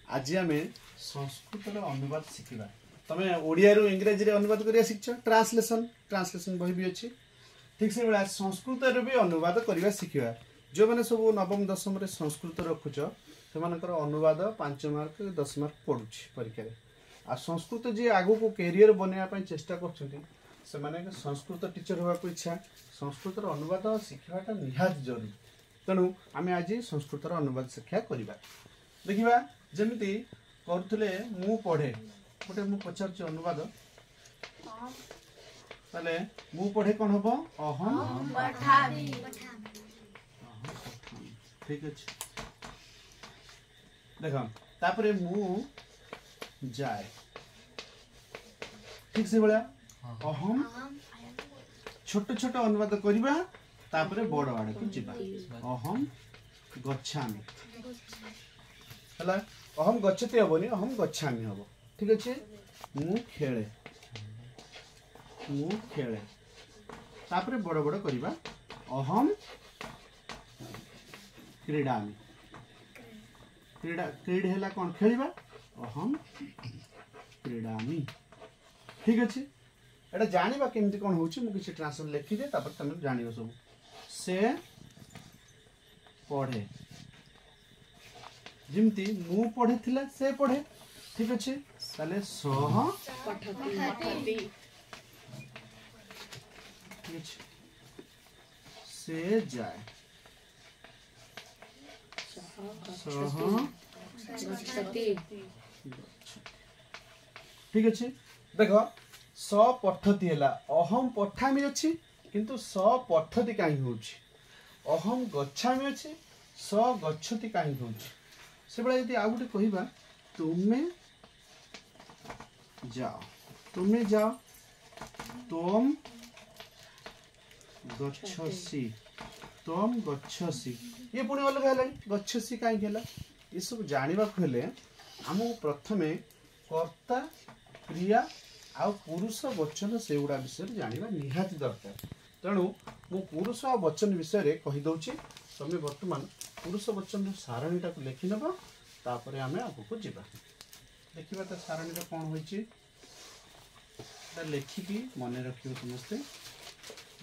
आज आम संस्कृत अनुवाद शिखा तमें ओडिया रु इंग्रेजी रे अनुवाद करिया शिखछ ट्रांसलेशन बही भी अच्छी ठीक से भाया संस्कृत भी अनुवाद करवा शिखा जो मैंने सब नवम दशम रे संस्कृत रखुच से अनुवाद 5 मार्क 10 मार्क पड़ू परीक्षा आ संस्कृत जी आगु को कैरियर बनवाई चेष्टा कर संस्कृत टीचर होगा इच्छा संस्कृत अनुवाद शिखाटा निहात जरूरी तेणु आम आज संस्कृत अनुवाद शिक्षा करवा देखा जमी करुले मु पढ़े गोटे मु पचार अनुवाद ताले मु पढ़े कौन हम अहम ठीक अच्छे देख तापरे मु जाए ठीक से भाया अहम छोट छोट अनुवाद करवा तापरे बड़ आड़ को जीवा अहम गच्छामि हला अहम गच्छति हबनी अहम गच्छामि हबो ठीक अच्छे मु खेले तापरे बड़ बड़ करवा अहम क्रीडामि क्रीड है कौन खेलवा अहम क्रीडामि ठीक अच्छे एटा जानिबा केमती कौन होची मु किसी ट्रांसलेशन लिखी दे तापर तुम जानिबो सब से पढ़े जिमती मु पढ़े थिला से पढ़े ठीक अच्छे ताले सह पठति ठीक अच्छे से जाए ठीक अच्छे देख स पठती है अहम पठामी अच्छी किंतु स पठती कहीं होची अहम गच्छामी अच्छी स गच्छति कहीं होची से बड़ा यदि आउ गोटे कहबा तुम्हें जाओ तुम गच्छसी ये पुणी अलग है गच्छसी कहीं ये सब जानवा आम प्रथमे कर्ता क्रिया आ पुरुष वचन से गुड़ा विषय जानवा निहाती दरकार तेणु मु पुरुष आ वचन विषय कहीदे तुम बर्तमान पुरुष वचन सारणीटा को लिखि नब तापर आम आगू जावा देखा तो सारणी कौन हो लिखिकी मन रखिए समस्ते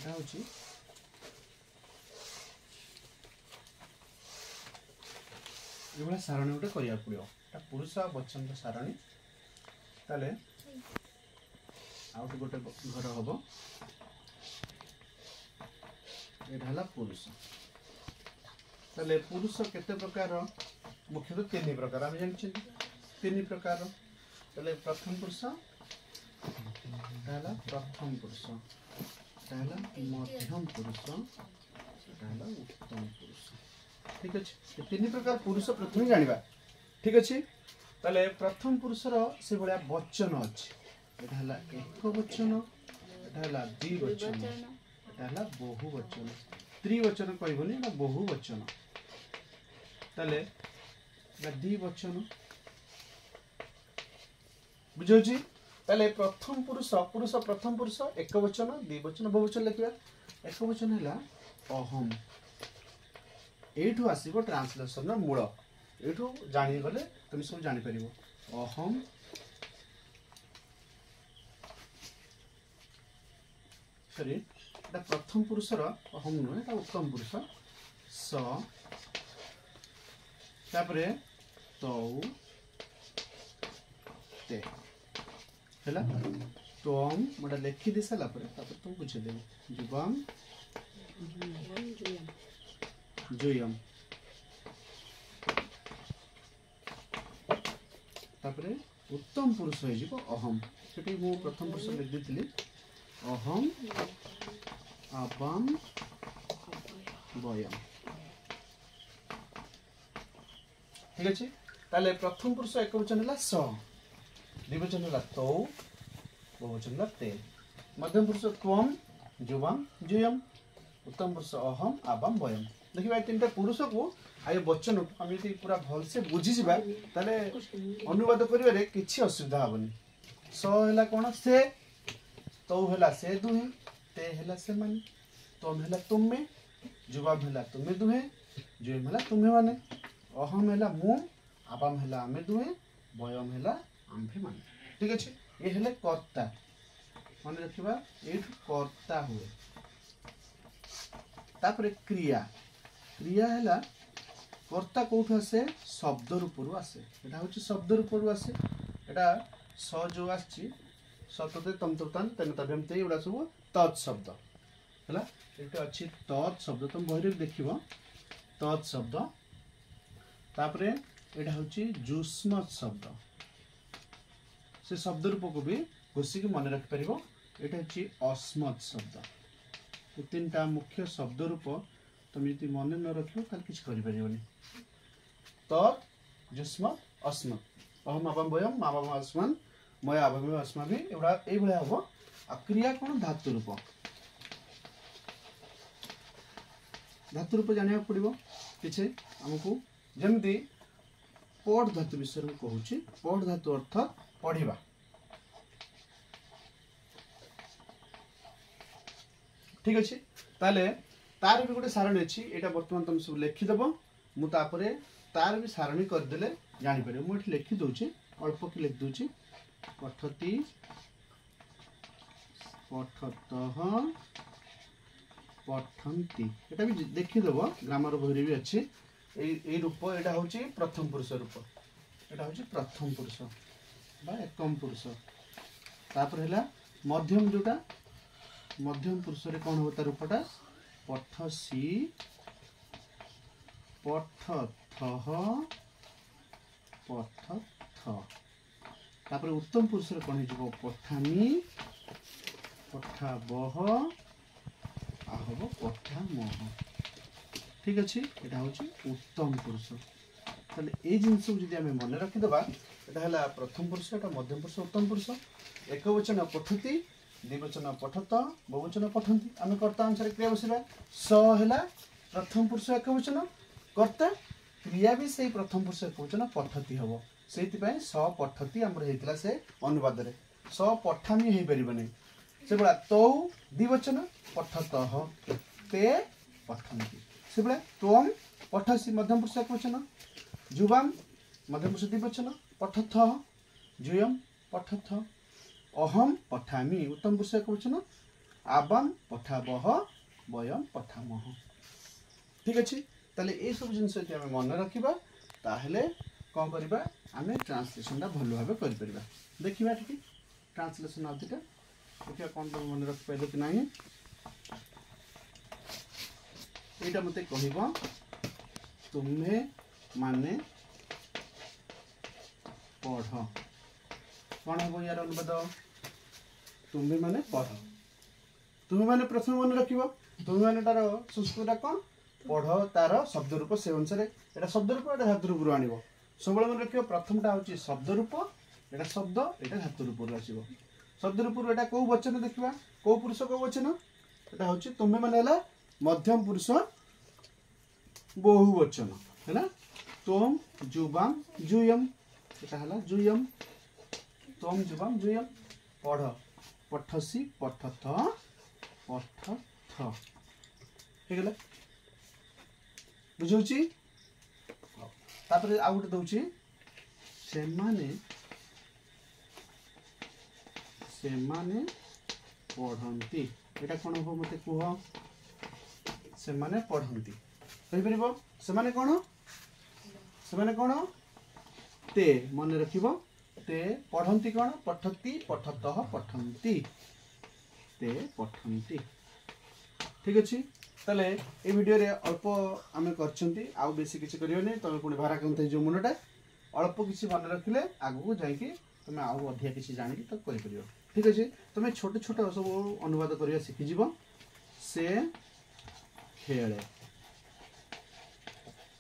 हूँ ये सारणी गोटे करा पड़ो पुरुष वचन सारणी ताले आउट गोटे घर हम यहाँ पुरुष ताले पुरुष केते प्रकार मुख्यतः 3 प्रकार आम जानते 3 प्रकार ताले प्रथम पुरुष प्रथम पुरुष मध्यम पुरुष उत्तम पुरुष ठीक अच्छे 3 प्रकार पुरुष प्रथम जाना ठीक अच्छे ताले प्रथम पुरुषर से भाया वचन अच्छे यहाँ एक वचन यहाँ द्विवचन यहाँ बहुवचन त्रिवचन कहबनी बहुवचन ताले द्विवचन बुझे ताले प्रथम पुरुष प्रथम पुरुष एक वचन द्विवचन बहुवचन लिखा एक वचन है अहम एठू आसब ट्रांसलेशन मूल एठू जानीगले तुम सब जापर अहम सॉरी प्रथम पुरुषर अहम नुहे उत्तम पुरुष स तापरे तौ ते हैला तम मोटा लिखि दे सारा तुम बुझेदेव जुबम जुयम तापरे उत्तम पुरुष हो अहम से मु प्रथम पुरुष लिख दी अहम आबाम वयम ठीक अच्छे ताले प्रथम पुरुष एक वचन है स द्विवचन है तौ बहुवचन है ते मध्यम पुरुष त्वम जुवाम जुयम उत्तम पुरुष अहम आबाम वयम देखिए 3टा पुरुष को आए वचन आम पूरा भलसे बुझीजा ताले अनुवाद करिवारे किछि असुविधा हेनी स है कौन से तौ है से दुहे ते है से माने तम है तुम्हें जुवाम है तुम्हें दुहे जुयम है तुम्हें माने अहम है मु आबाम है आमे दुहे बयम है आम्भे माने ठीक अच्छे ये हेले कर्ता मन रखा ये कर्ता हुए तापर क्रिया क्रिया है कर्ता कौट आसे शब्द रूप आसे यहाँ हूँ शब्द रूप आसे यहाँ स जो आसी सतते तम तम तेन तभ्यम ते एगुड़ा सब तत्शब्द है ये अच्छी तत्शब्द तुम बही देख तत्शब्द तापर यहाँ हूँ जुष्म शब्द से शब्द रूप को भी घोषिक मन रखिपर यहाँ हूँ अस्मत् शब्द ये तीन टा मुख्य शब्द रूप तुम यदि मन न रख किसी कर जुष्म अस्मत् अहम आवाम वयम आवाम अस्मन् मय आवाम अस्मा भी एगुड़ा ये हम आ क्रिया कौन धातु रूप जाना पड़ो किसी आमको जमती पढ़ धातु विषय में कहूँ पढ़ धातु अर्थ पढ़ा ठीक अच्छे ताले तार भी गोटे सारणी अच्छी यहाँ बर्तमान तुम सब लिखिदेव मुझे तार भी सारणी करदे जापर मुझे लिखिदे अल्प कि लिखिदे पठती पठतः पठन्ति यहाँ भी देखिदेव ग्रामर बही भी अच्छी ये रूप यहाँ हूँ प्रथम पुरुष रूप यहाँ हूँ प्रथम पुरुष बा एकम पुरुष तापर है मध्यम जोटा मध्यम पुरुष रे कौन होता रूपटा पठसी पठथः पठथ तापर उत्तम पुरुष रे कौन हो पठामी पठाबह आहब पठामह ठीक अच्छे यहाँ हूँ उत्तम पुरुष ताले ये जिनस जो आम मन रखीदे यहाँ है प्रथम पुरुष यहाँ मध्यम पुरुष उत्तम पुरुष एक वचन पठती द्विवचन पठत बहुवचन पठंती आम कर्ता अनुसार क्रिया बसवा स है प्रथम पुरुष एक वचन कर्ता क्रिया भी से प्रथम पुरुष एक वचन पठती हम से स पठती आमर होता से अनुवाद में स पठामी हो पार नहीं से भाया तौ द्विवचन पठत ते पठंती से भाया त्वम पठसी मध्यम पुरुष एक वचन जुवाम मध्यम पुरुष द्विवचन पठथ जुयम पठथ अहम पठामी उत्तम पुरुष एक वचन आबाम पठाबह वयम पठामह ठीक अच्छे ताले ये सब जिनस आम मन रखा ताहले कौन करवा आम ट्रांसलेसन भल भाव कर देखा ठीक ट्रांसलेसन आदिटा देखिए कौन तुम मन रखी पाइल कि ना यहाँ मत कह तुम्हें माने पढ़ कौन हम यार अनुवाद तुम्हें माने पढ़ तुम्हें माने प्रथम मन रख तुम्हें माने तार संस्कृत कौन पढ़ तार शब्द रूप से अनुसार यहाँ शब्द रूप यहाँ धातु रूप आण सब मन रख प्रथमटा हूँ शब्द रूप यहाँ शब्द यहाँ धातु रूप आसो शब्द रूप यहाँ कौ वचन देखा कौ पुरुष कौ वचन यहाँ हूँ तुम्हें माने मध्यम पुरुष बहुवचन है तोम जुबाम जुयम यहाँ है जुयम तोम जुबाम जुयम पढ़ पठसी पठथ पठथ हो बुझे तापर आउ गोटे दौची सेमाने पढ़ती यहाँ कौन हम मत कह से पढ़ती कहीपर से कौन ते मन रख ते पढ़ती कौन पठती पठतः पठन्ति ते पठन्ति ठीक अच्छे ताले ये वीडियो रे अल्प आम कर आउ बेसी किसी करियोनी तुम पुणी भारा कहते जो मनटा अल्प किसी मन रखिले आगू जाकि तुम आउ अधिक किसी जानिक तो कर ठीक अच्छे तुम छोटे छोटे सब अनुवाद करवा शिखिज से खेले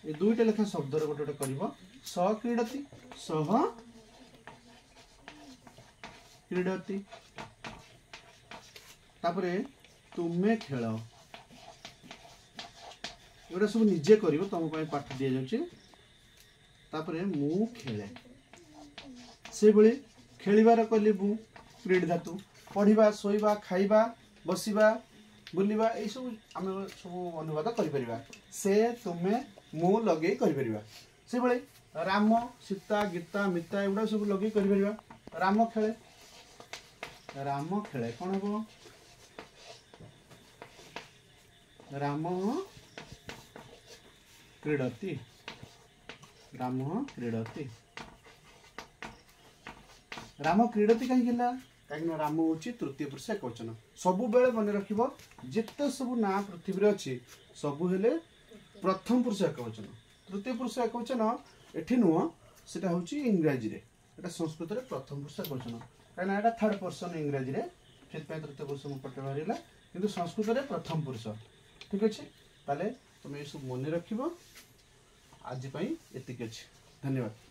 ये दुईटा लेखा शब्द गोटे गोटे कर स क्रीडति सह क्रीडति तापरे तुम्हें खेल एगुड़ा सब निजे कर तुम पाठ दि जापर मु खेले से भाई खेलिबार कली मु क्रीड धातु पढ़ा शोवा खाइबा बसवा बुलवा ये सब आम सब अनुवाद कर से तुम्हें मु लगे कर से भाई राम सीता गीता मिता एगुड़ा सब लगे कर राम खेले कौन हम राम क्रीडति राम क्रीडति कहीं कहीं राम हूँ तृतीय पुरुष एकवचन सब बेले मन रख जिते सब ना पृथ्वी अच्छी सबू हेले प्रथम पुरुष एकवचन तृतीय पुरुष एकवचन एठी नुह सेटा हूँ इंग्राजी रे एटा संस्कृत रे प्रथम पुरुष एकवचन कहीं एटा थर्ड पर्सन इंग्राजी रे से तृतीय पुरुष पटे बाहर किंतु संस्कृत रे प्रथम पुरुष ठीक अच्छे ताले तुम ये सब मन रख आज एतिक अच्छे धन्यवाद।